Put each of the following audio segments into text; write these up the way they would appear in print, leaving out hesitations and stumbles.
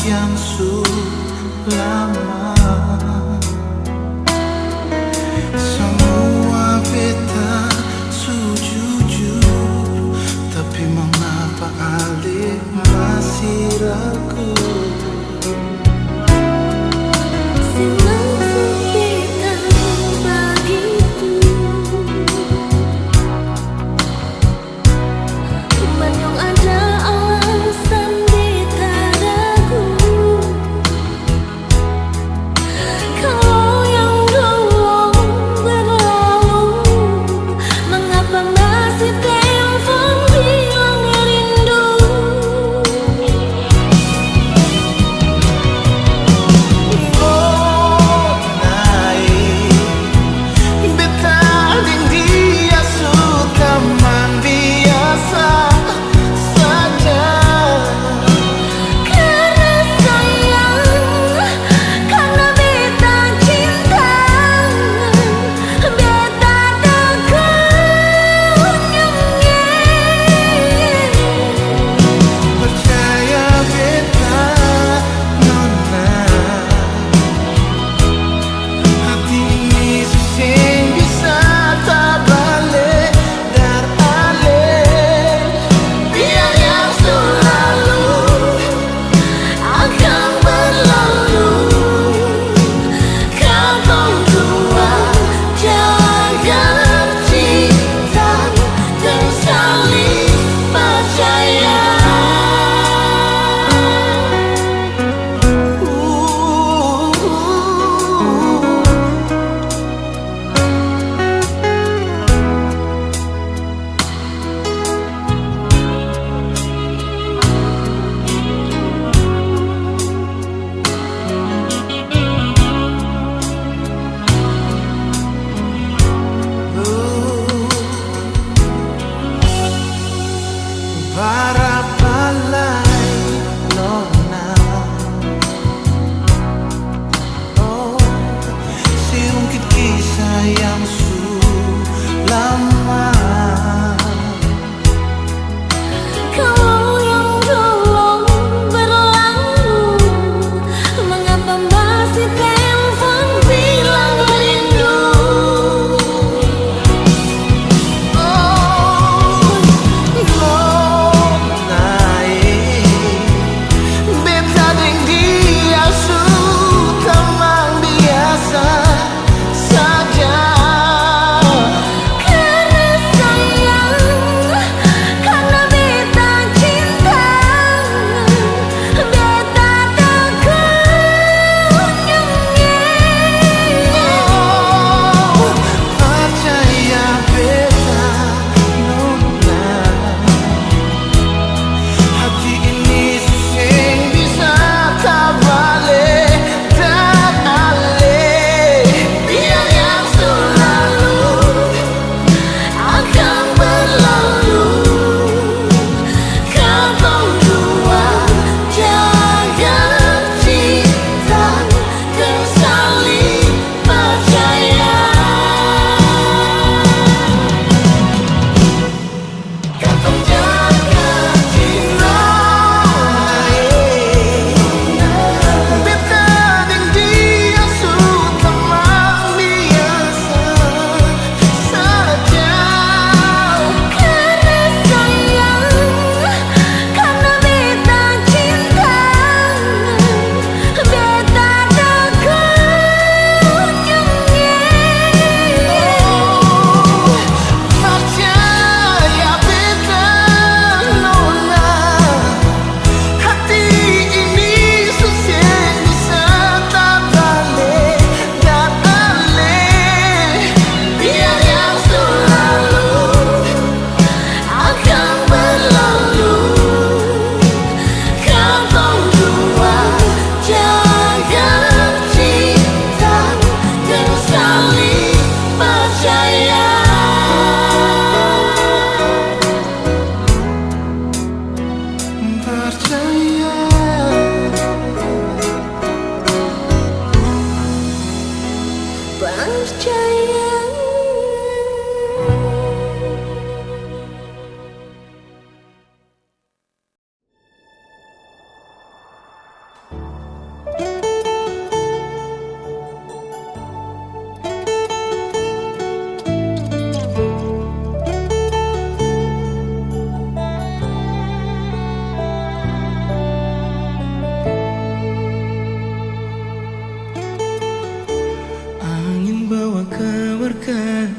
yang lama. Semua beta sujujur, tapi mengapa Ali masih ragu?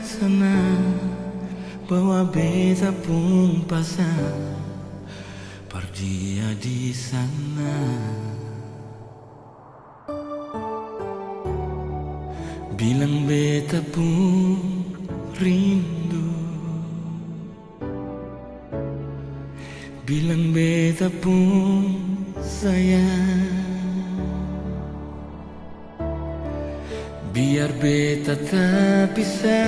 sana, bawa beta pun pasang perdia di sana. Bilang beta pun rindu, bilang beta pun sayang. Biar beta tak bisa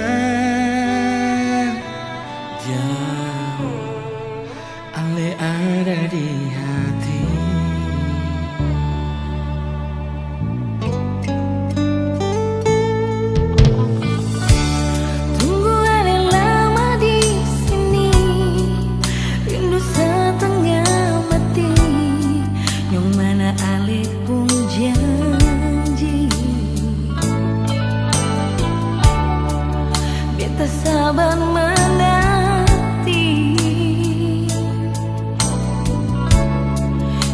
jauh, ale ada di hati. Tunggu ale lama di sini, rindu setengah mati. Yang mana ale pun janji, beta sabar menanti.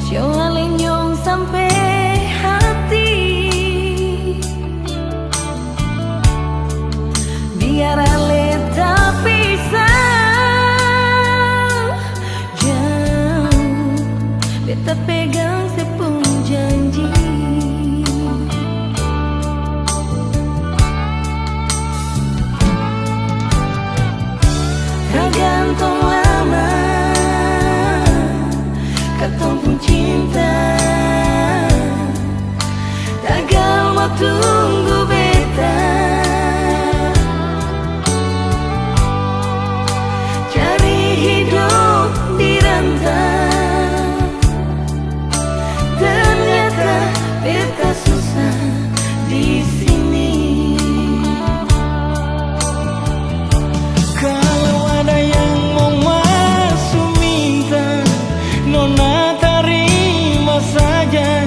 Sio ale nyong sampai hati, biar ale tak bisa jauh, beta pegang sepung janji. Tergantung lama katong pun cinta, tagal mau tunggu beta. Cari hidup di rantau, ternyata beta susah di sini. Kalau ada yang mau masuk minta, nona terima saja.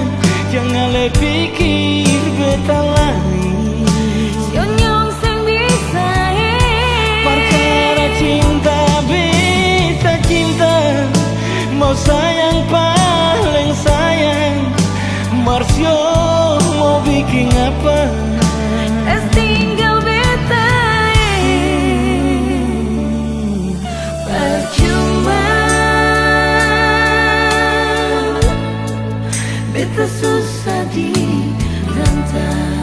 Jangan le pikir beta lain, Nyong seng bisa perkara cinta beta cinta. Mau sayang paling sayang, Marsio mau bikin apa? es tinggal beta, percuma beta susah di rantau.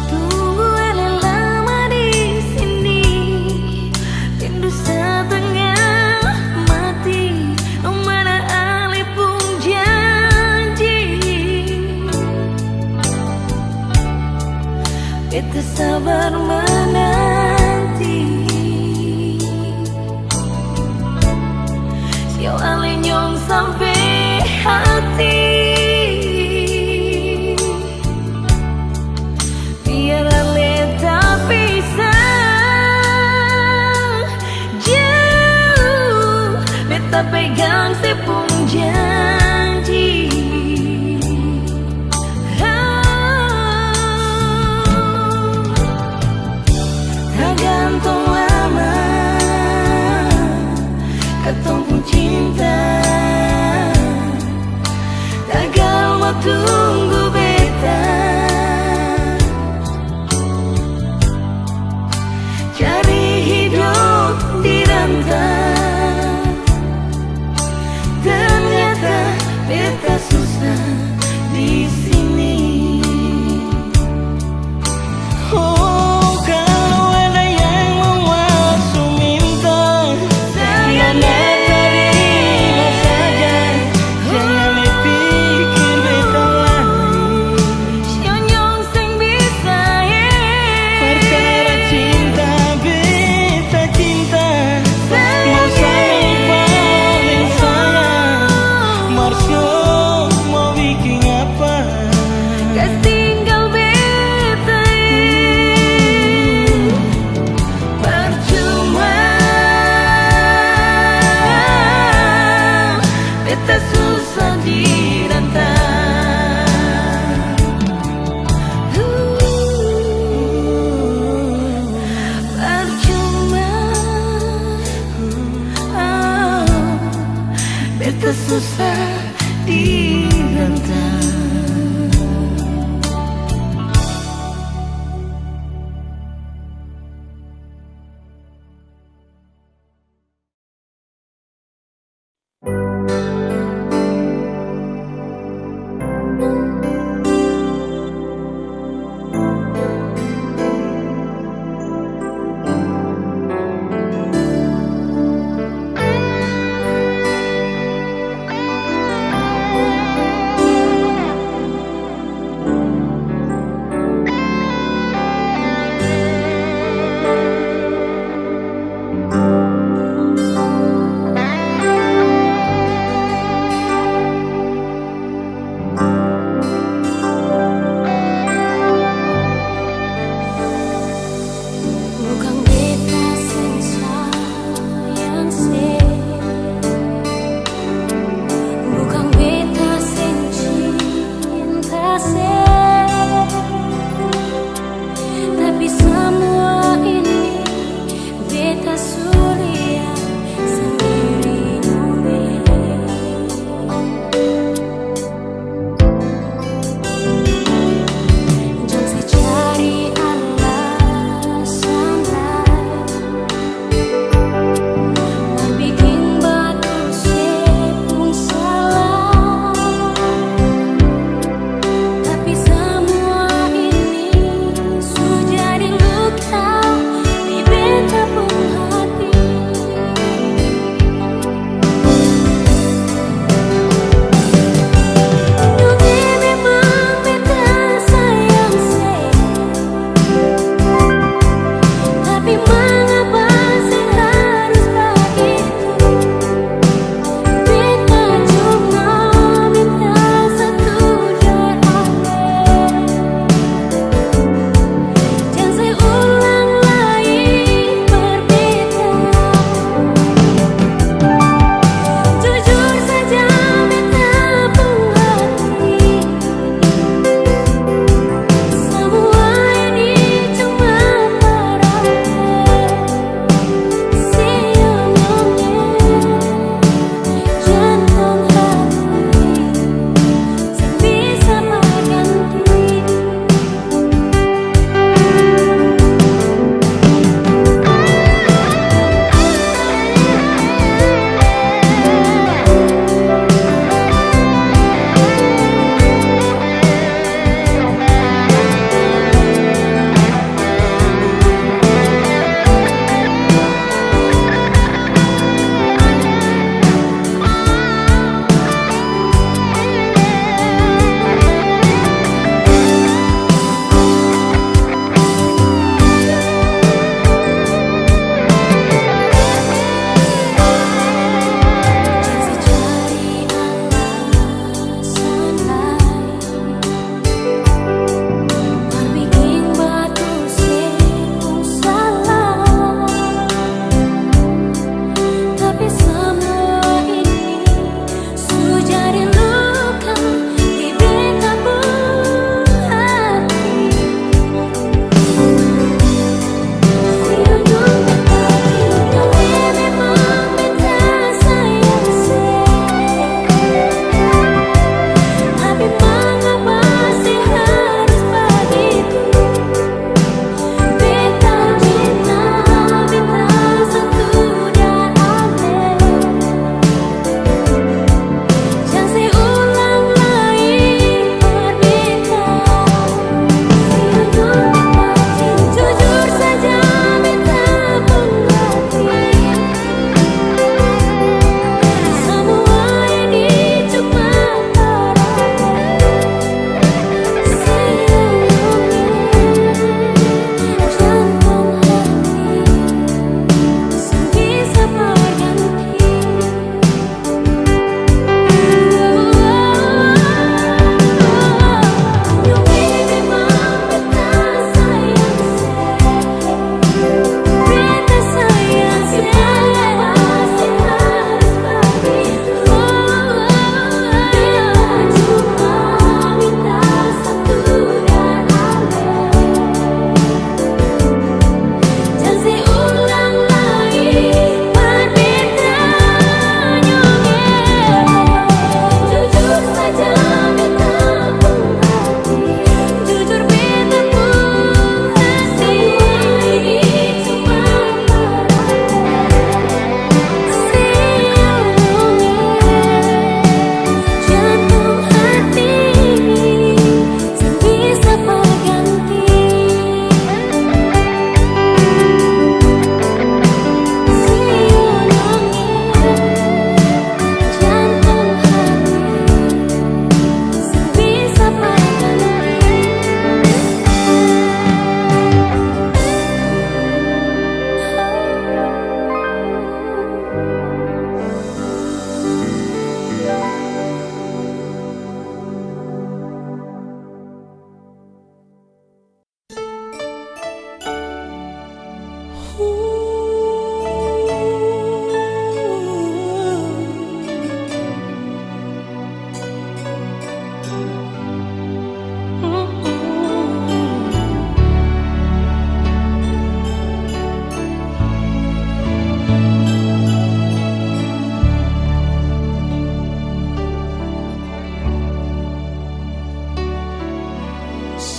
Tunggu ale lama di sini, rindu setengah mati. Mana ale pun janji, beta sabar menanti. Sio ale nyong sampai hati, biar ale tak bisa jauh, beta pegang sepung janji.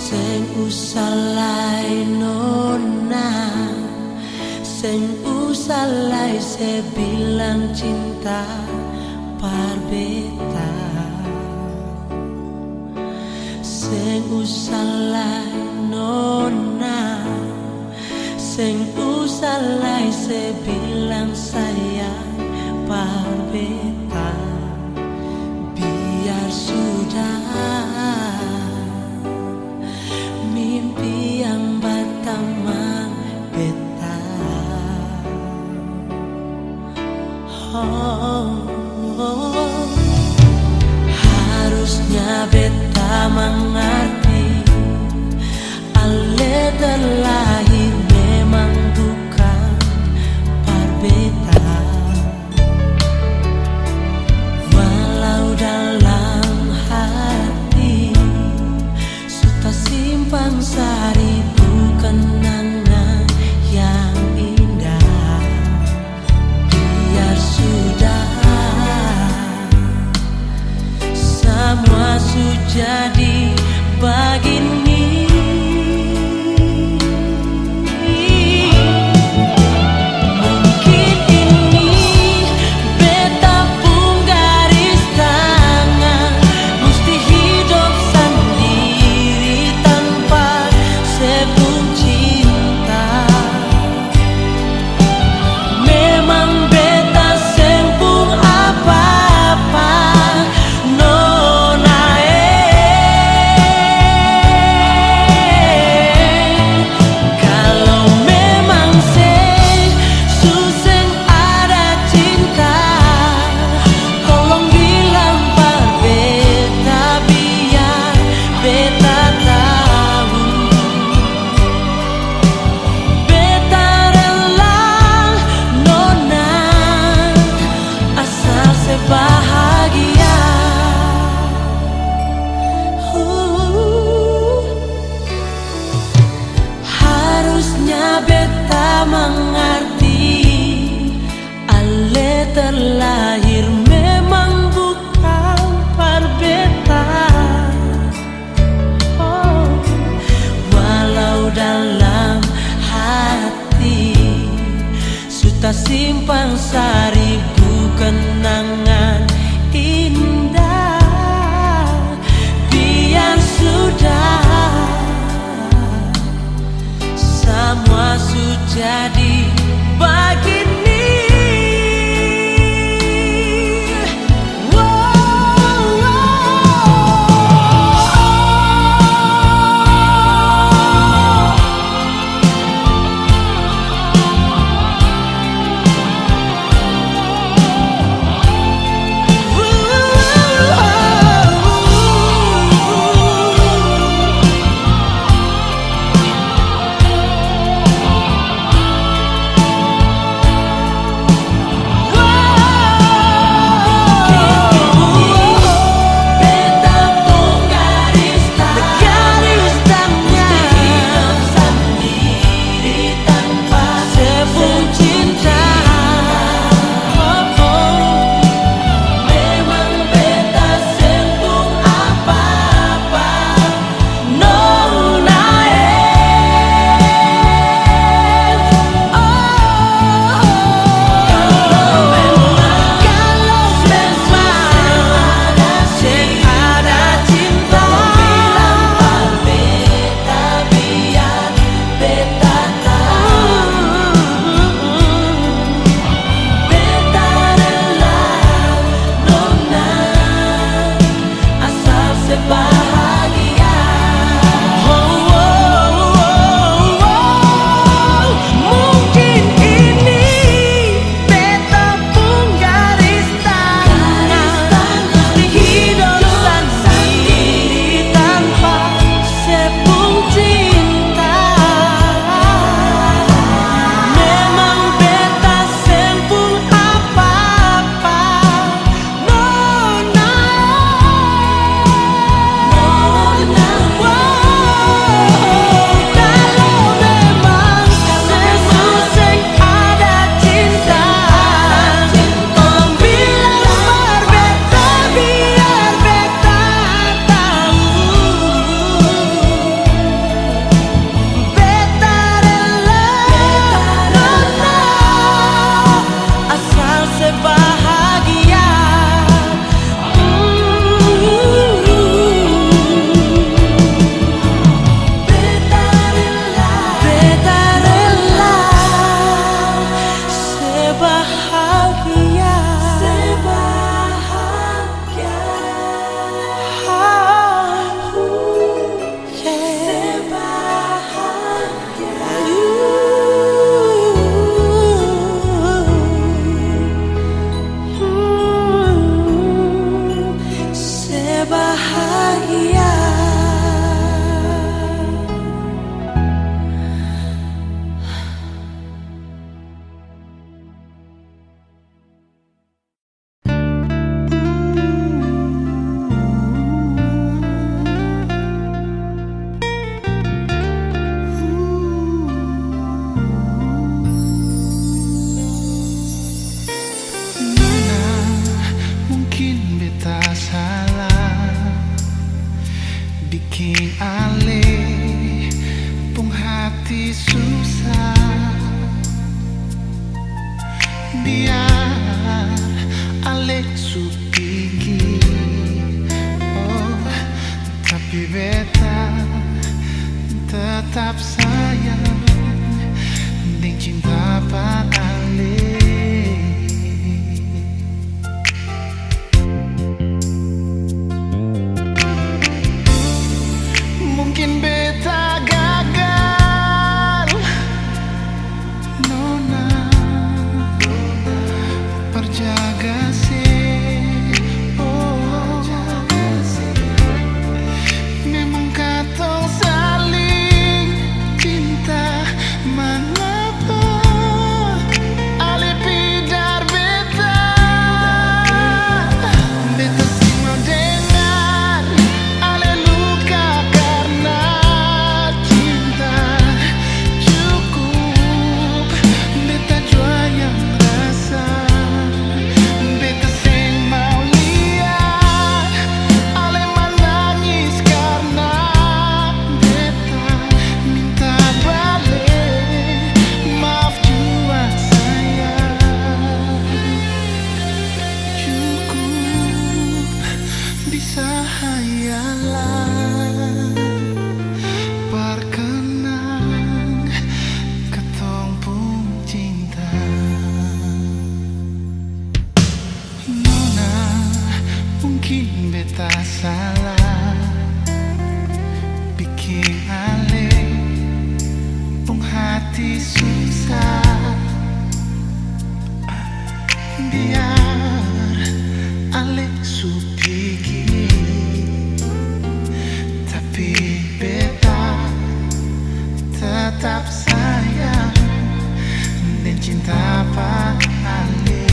Sing usalai nona, sing usalai se bilang cinta parbeta. Sing usalai nona, sing usalai se bilang sayang parbeta. Biar sudah mimpi yang berteman beta. Harusnya beta mengerti, ale terlahir memang bukan parbeta. Walau dalam hati sudah simpan seribu kenangan yang indah. Biar sudah semua sudah jadi begini. Mungkin ini beta pun garis tangan, mesti hidup sendiri tanpa sepung cinta. Memang beta sempung apa-apa nona, kalau memang suseng ada cinta, tolong bilang parbeta biar beta tahu. Beta rela nona asal sebahagia. Harusnya beta mengerti, ale terlahir memang bukan parbeta. Walau dalam hati sudah simpan seribu kenangan indah. Biar sudah semua sudah jadi begini. ale pung hati susah, biar ale supiki. Oh, tapi beta tetap sayang ding cinta pak ale. Mungkin beta gagal, nona, perjaga sih. Oh, memang katong saling cinta, mengapa ale pidar beta? Beta sih mau dengar ale luka karena cinta. Cukup beta jua yang rasa. Beta sih mau lihat ale menangis karena beta minta balik. Maaf jua sayang. Cukup bisa hayalan perkenang ketong pung cinta. Nona, mungkin beta salah bikin ale pung hati susah, biar ale supiki. Tapi beta tetap sayang dan cinta pak ale.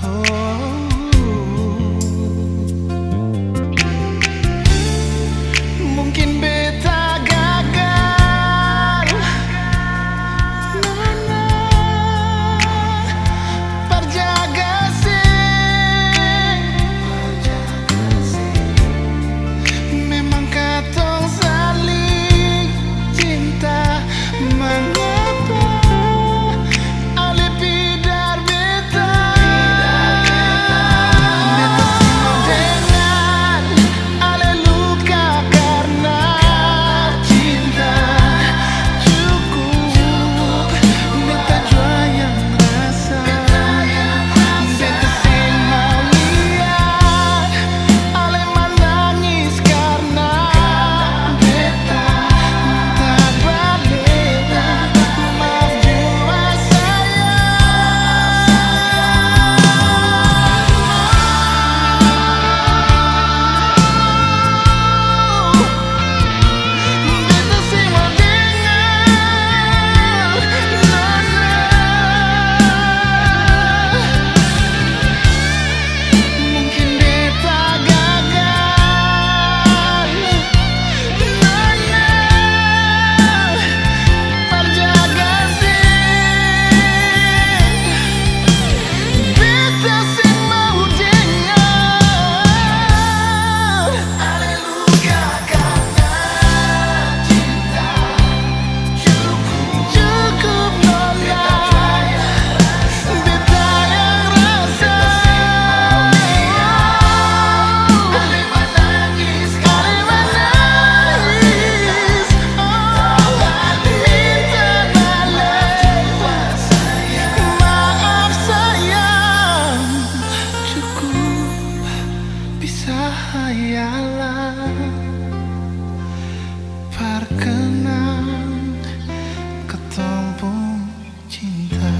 Oh, mungkin beta gagal, nona, perjaga sih. Memang katong saling cinta, mengapa ale pidar beta? Beta sih mau dengar ale luka karena cinta. Cukup beta jua yang rasa. Beta sih mau lihat ale menangis karena beta minta balik. Maaf jua sayang. Beta sih mau dengar, nona. Mungkin beta gagal, nona, perjaga sih. Beta sih mau dengar ale luka karena cinta. Cukup nona, beta yang rasa. Ale menangis, ale menangis. Oh, minta balik. Maaf sayang. Cukup bisa hayalan perkenang ketong pung cinta.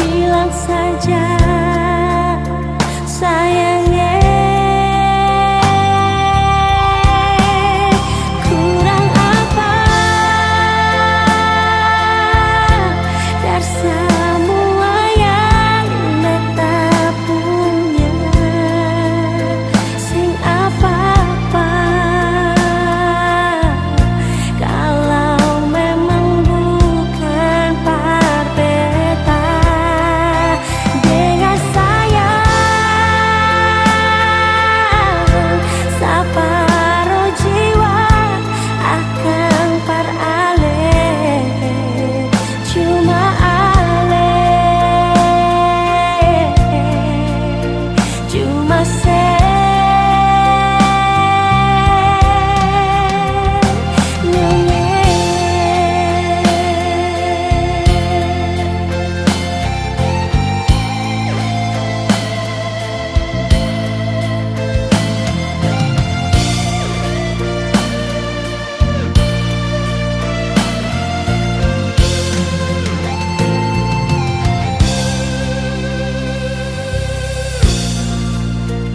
Bilang saja sayangnya, kurang apa dari semua yang beta punya, sing apa-apa kalau memang bukan par beta. Dengan sayang separuh jiwa akan par ale, cuma ale, cuma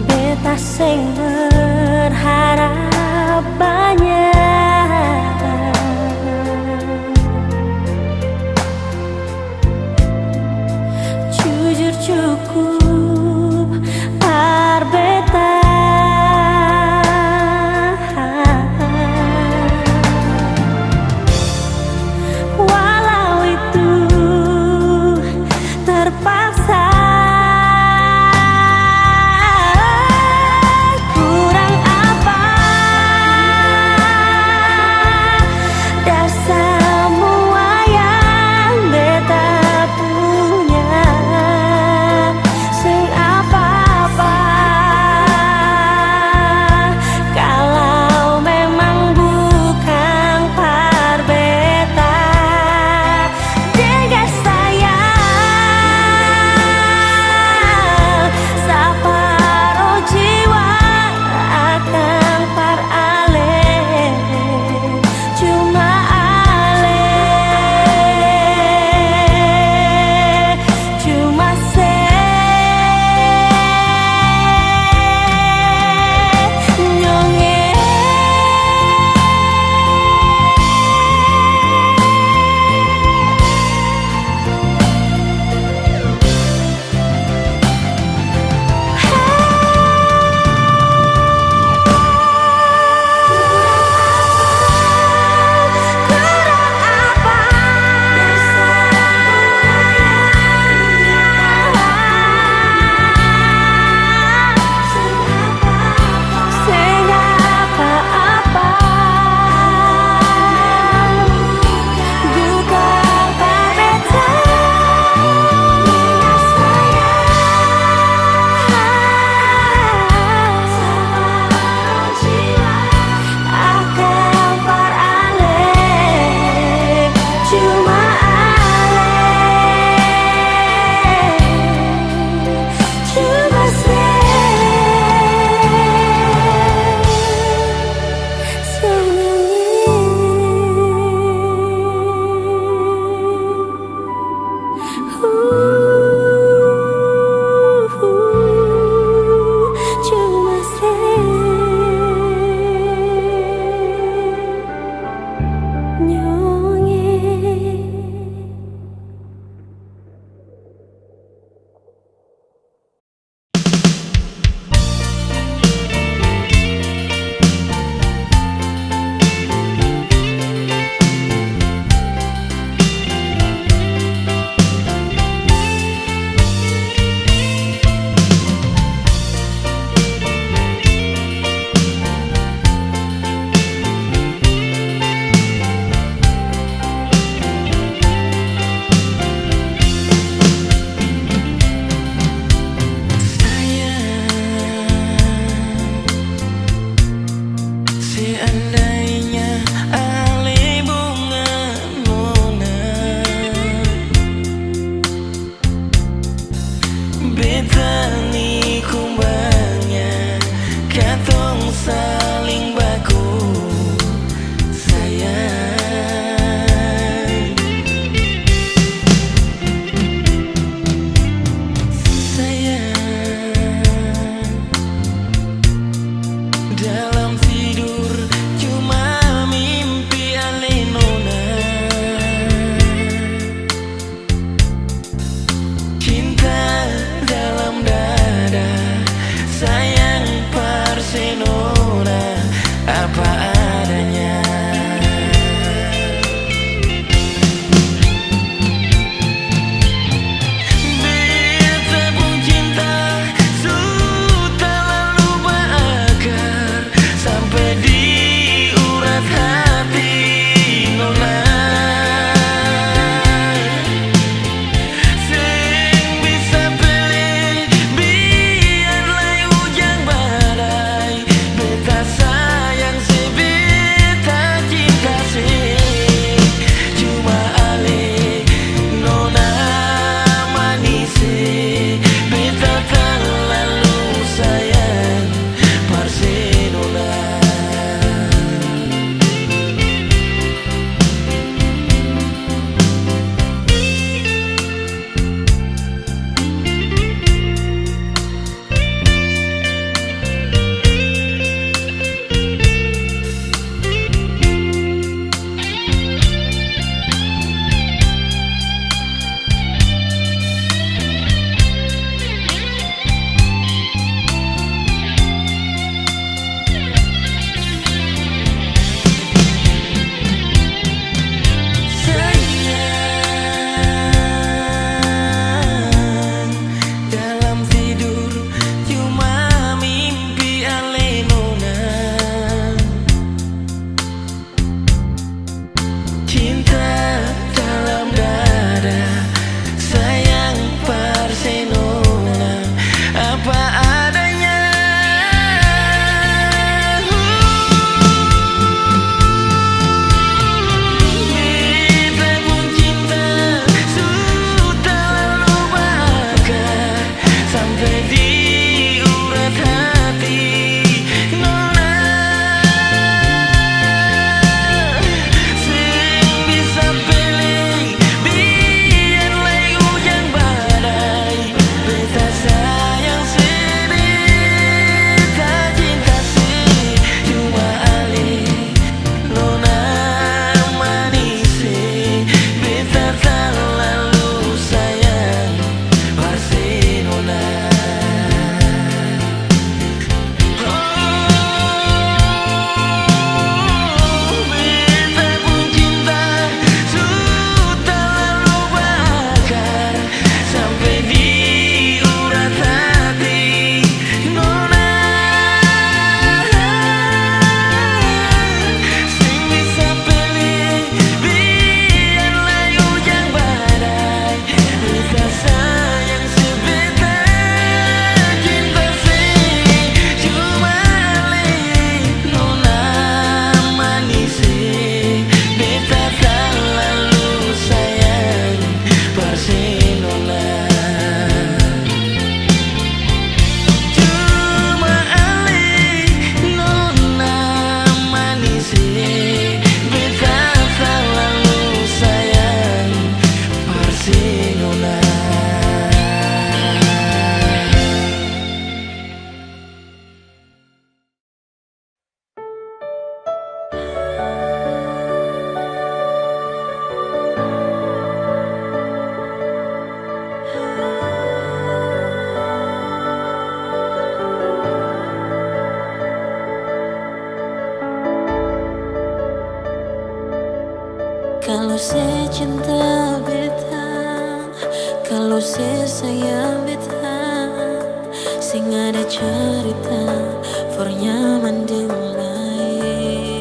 beta sing berharap banyak, jujur cukup par beta. Walau itu terpaksa, kurang apa dari semua yang beta punya, sing apa-apa kalau memang bukan par beta. Dengan sayang separuh jiwa akan par ale, cuma ale, cuma nyonge. Betani kumbangnya katong saling baku Kalau saya cinta beta, kalau saya sayang beta, sing ada cerita for nyaman lain.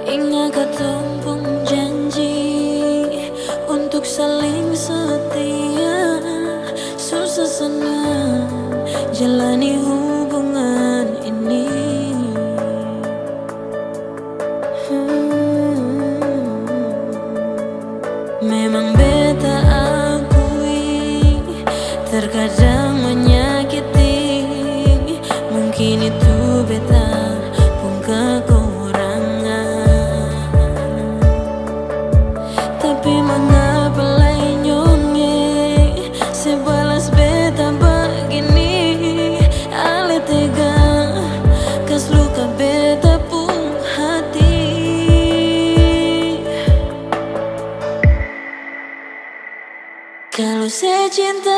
Ingat ketumpung janji untuk saling setia, susah senang jalani hubungan ini. Memang beta akui terkadang menyakiti, mungkin itu beta pun kekurangan. Tapi mengapa lainnya sebalas beta begini, ale tega kas luka beta pun hati. Kalau saya cinta